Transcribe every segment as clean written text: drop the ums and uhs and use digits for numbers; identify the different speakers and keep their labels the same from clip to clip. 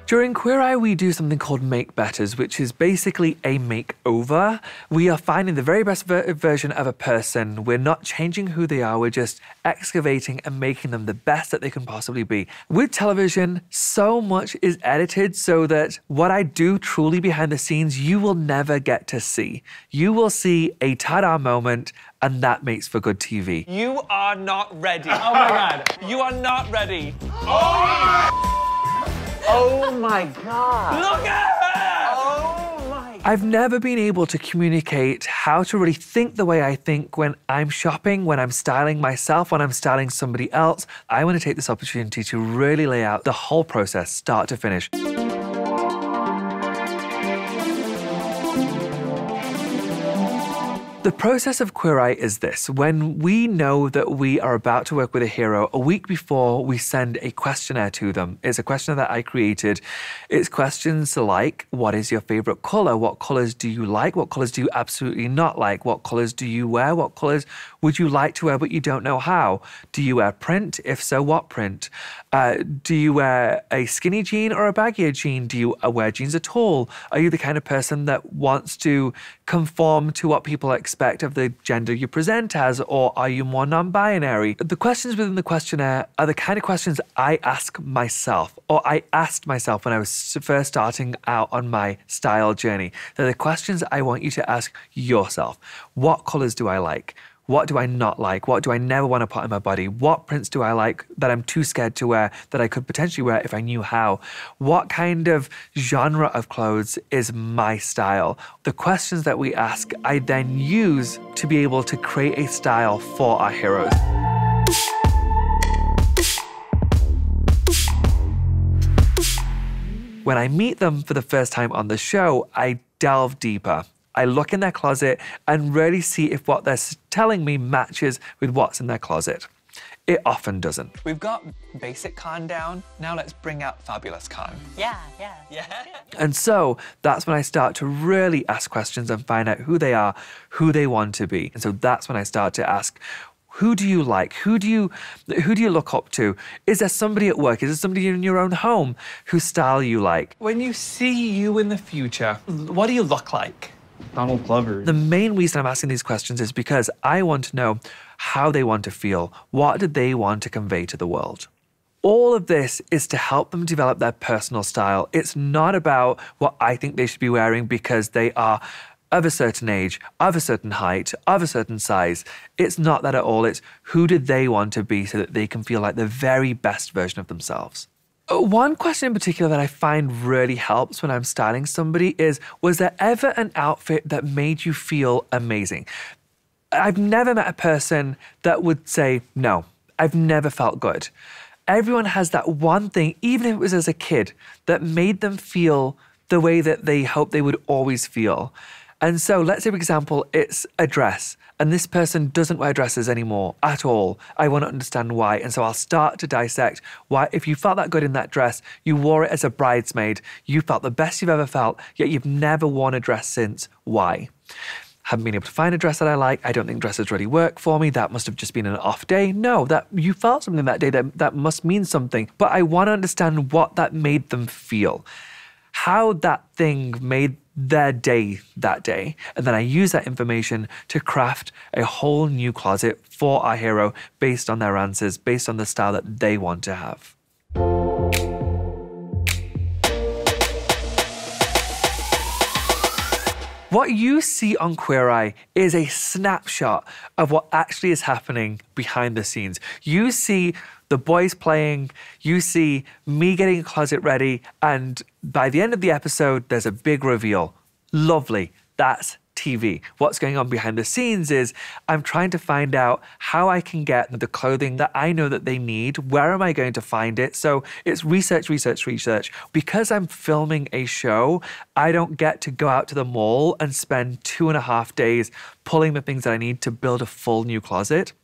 Speaker 1: During Queer Eye, we do something called Make Betters, which is basically a makeover. We are finding the very best version of a person. We're not changing who they are. We're just excavating and making them the best that they can possibly be. With television, so much is edited so that what I do truly behind the scenes, you will never get to see. You will see a ta-da moment, and that makes for good TV.
Speaker 2: You are not ready. Oh my God. You are not ready.
Speaker 3: Oh my God.
Speaker 2: Look at her!
Speaker 3: Oh my God.
Speaker 1: I've never been able to communicate how to really think the way I think when I'm shopping, when I'm styling myself, when I'm styling somebody else. I want to take this opportunity to really lay out the whole process, start to finish. The process of Queer Eye is this. When we know that we are about to work with a hero, a week before we send a questionnaire to them. It's a questionnaire that I created. It's questions like, what is your favorite color? What colors do you like? What colors do you absolutely not like? What colors do you wear? What colors would you like to wear but you don't know how? Do you wear print? If so, what print? Do you wear a skinny jean or a baggier jean? Do you wear jeans at all? Are you the kind of person that wants to conform to what people expect of the gender you present as, or are you more non-binary? The questions within the questionnaire are the kind of questions I ask myself, or I asked myself when I was first starting out on my style journey. They're the questions I want you to ask yourself. What colors do I like? What do I not like? What do I never want to put on my body? What prints do I like that I'm too scared to wear that I could potentially wear if I knew how? What kind of genre of clothes is my style? The questions that we ask, I then use to be able to create a style for our heroes. When I meet them for the first time on the show, I delve deeper. I look in their closet and really see if what they're telling me matches with what's in their closet. It often doesn't.
Speaker 2: We've got basic con down. Now let's bring out fabulous con.
Speaker 4: Yeah.
Speaker 1: And so that's when I start to really ask questions and find out who they are, who they want to be. And so that's when I start to ask, who do you like? Who do you look up to? Is there somebody at work? Is there somebody in your own home whose style you like?
Speaker 2: When you see you in the future, what do you look like?
Speaker 3: Donald Glover.
Speaker 1: The main reason I'm asking these questions is because I want to know how they want to feel. What do they want to convey to the world? All of this is to help them develop their personal style. It's not about what I think they should be wearing because they are of a certain age, of a certain height, of a certain size. It's not that at all. It's who do they want to be so that they can feel like the very best version of themselves. One question in particular that I find really helps when I'm styling somebody is, was there ever an outfit that made you feel amazing? I've never met a person that would say, no, I've never felt good. Everyone has that one thing, even if it was as a kid, that made them feel the way that they hope they would always feel. And so let's say, for example, it's a dress and this person doesn't wear dresses anymore at all. I want to understand why. And so I'll start to dissect why, if you felt that good in that dress, you wore it as a bridesmaid, you felt the best you've ever felt, yet you've never worn a dress since. Why? Haven't been able to find a dress that I like. I don't think dresses really work for me. That must have just been an off day. No, that you felt something that day, that must mean something. But I want to understand what that made them feel. How that thing made their day that day. And then I use that information to craft a whole new closet for our hero based on their answers, based on the style that they want to have. What you see on Queer Eye is a snapshot of what actually is happening behind the scenes. You see the boys playing, you see me getting a closet ready, and by the end of the episode, there's a big reveal. Lovely, that's TV. What's going on behind the scenes is I'm trying to find out how I can get the clothing that I know that they need. Where am I going to find it? So it's research. Because I'm filming a show, I don't get to go out to the mall and spend 2.5 days pulling the things that I need to build a full new closet.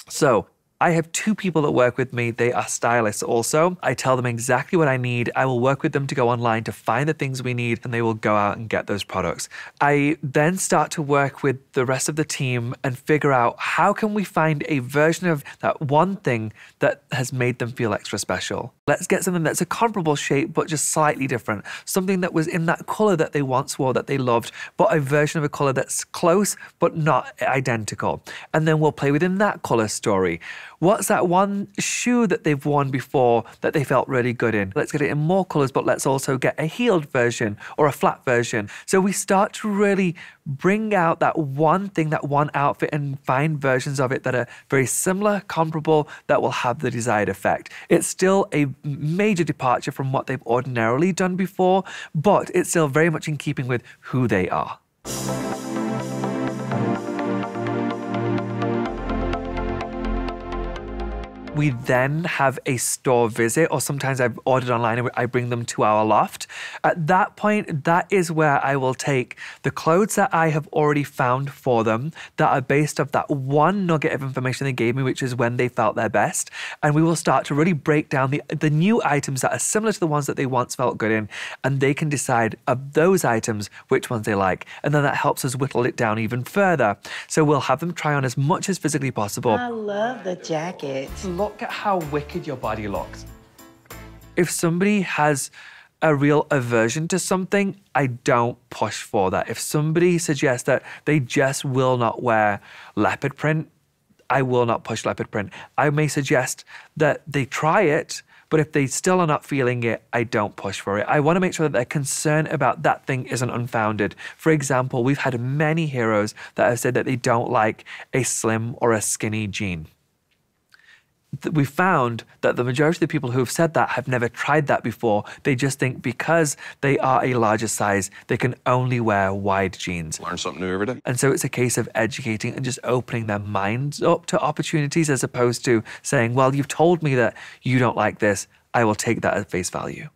Speaker 1: So I have 2 people that work with me. They are stylists also. I tell them exactly what I need. I will work with them to go online to find the things we need, and they will go out and get those products. I then start to work with the rest of the team and figure out how can we find a version of that one thing that has made them feel extra special. Let's get something that's a comparable shape but just slightly different. Something that was in that color that they once wore that they loved, but a version of a color that's close but not identical. And then we'll play within that color story. What's that one shoe that they've worn before that they felt really good in? Let's get it in more colors, but let's also get a heeled version or a flat version. So we start to really bring out that one thing, that one outfit, and find versions of it that are very similar, comparable, that will have the desired effect. It's still a major departure from what they've ordinarily done before, but it's still very much in keeping with who they are. We then have a store visit, or sometimes I've ordered online and I bring them to our loft. At that point, that is where I will take the clothes that I have already found for them that are based off that one nugget of information they gave me, which is when they felt their best. And we will start to really break down the new items that are similar to the ones that they once felt good in. And they can decide of those items which ones they like. And then that helps us whittle it down even further. So we'll have them try on as much as physically possible.
Speaker 4: I love the jacket.
Speaker 1: Look at how wicked your body looks. If somebody has a real aversion to something, I don't push for that. If somebody suggests that they just will not wear leopard print, I will not push leopard print. I may suggest that they try it, but if they still are not feeling it, I don't push for it. I want to make sure that their concern about that thing isn't unfounded. For example, we've had many heroes that have said that they don't like a slim or a skinny jean. We found that the majority of the people who have said that have never tried that before. They just think because they are a larger size, they can only wear wide jeans.
Speaker 5: Learn something new every day.
Speaker 1: And so it's a case of educating and just opening their minds up to opportunities, as opposed to saying, well, you've told me that you don't like this. I will take that at face value.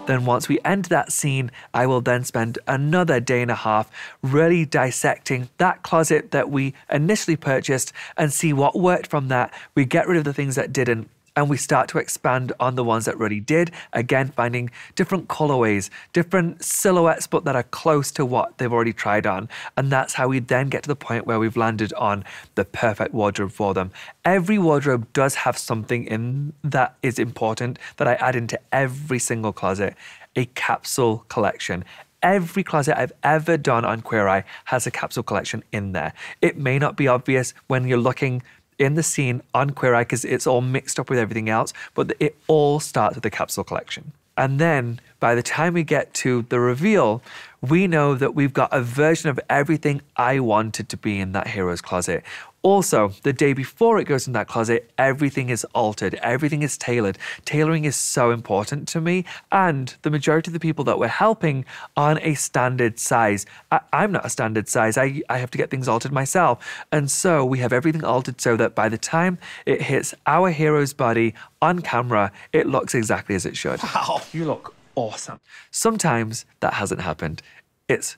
Speaker 1: Then once we end that scene, I will then spend another day and a half really dissecting that closet that we initially purchased and see what worked from that. We get rid of the things that didn't, and we start to expand on the ones that really did. Again, finding different colorways, different silhouettes, but that are close to what they've already tried on. And that's how we then get to the point where we've landed on the perfect wardrobe for them. Every wardrobe does have something in that is important that I add into every single closet. A capsule collection. Every closet I've ever done on Queer Eye has a capsule collection in there. It may not be obvious when you're looking in the scene on Queer Eye because it's all mixed up with everything else, but it all starts with the capsule collection. And then by the time we get to the reveal, we know that we've got a version of everything I wanted to be in that hero's closet. Also, the day before it goes in that closet, everything is altered, everything is tailored. Tailoring is so important to me, and the majority of the people that we're helping aren't a standard size. I'm not a standard size. I have to get things altered myself. And so we have everything altered so that by the time it hits our hero's body on camera, it looks exactly as it should.
Speaker 2: Wow, you look awesome.
Speaker 1: Sometimes that hasn't happened. It's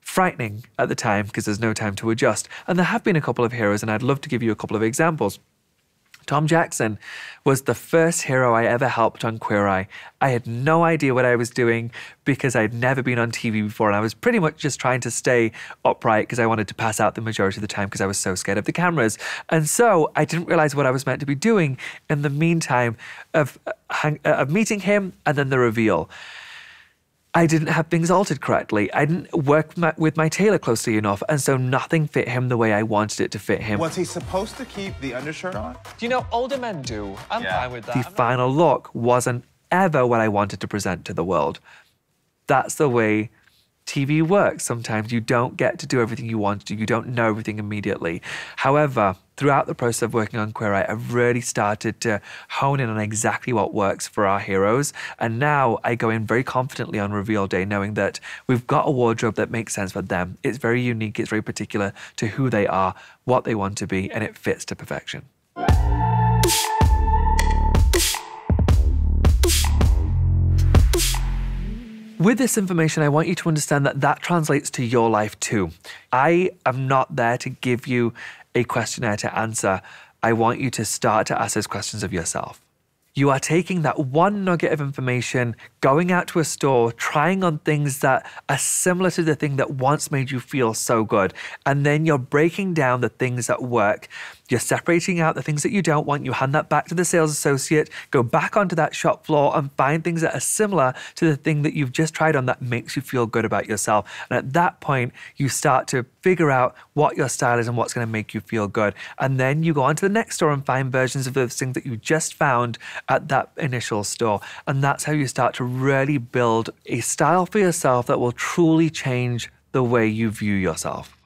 Speaker 1: frightening at the time because there's no time to adjust. And there have been a couple of heroes, and I'd love to give you a couple of examples. Tom Jackson was the first hero I ever helped on Queer Eye. I had no idea what I was doing because I'd never been on TV before, and I was pretty much just trying to stay upright because I wanted to pass out the majority of the time because I was so scared of the cameras. And so I didn't realize what I was meant to be doing in the meantime of meeting him and then the reveal. I didn't have things altered correctly. I didn't work with my tailor closely enough, and so nothing fit him the way I wanted it to fit him.
Speaker 6: Was he supposed to keep the undershirt on?
Speaker 2: Do you know, older men do. I'm fine with that.
Speaker 1: The final look wasn't ever what I wanted to present to the world. That's the way TV works. Sometimes you don't get to do everything you want to do. You don't know everything immediately. However, throughout the process of working on Queer Eye, I've really started to hone in on exactly what works for our heroes. And now I go in very confidently on reveal day, knowing that we've got a wardrobe that makes sense for them. It's very unique. It's very particular to who they are, what they want to be, and it fits to perfection. With this information, I want you to understand that that translates to your life too. I am not there to give you a questionnaire to answer. I want you to start to ask those questions of yourself. You are taking that one nugget of information, going out to a store, trying on things that are similar to the thing that once made you feel so good. And then you're breaking down the things that work. You're separating out the things that you don't want. You hand that back to the sales associate, go back onto that shop floor and find things that are similar to the thing that you've just tried on that makes you feel good about yourself. And at that point, you start to figure out what your style is and what's going to make you feel good. And then you go on to the next store and find versions of those things that you just found at that initial store. And that's how you start to really build a style for yourself that will truly change the way you view yourself.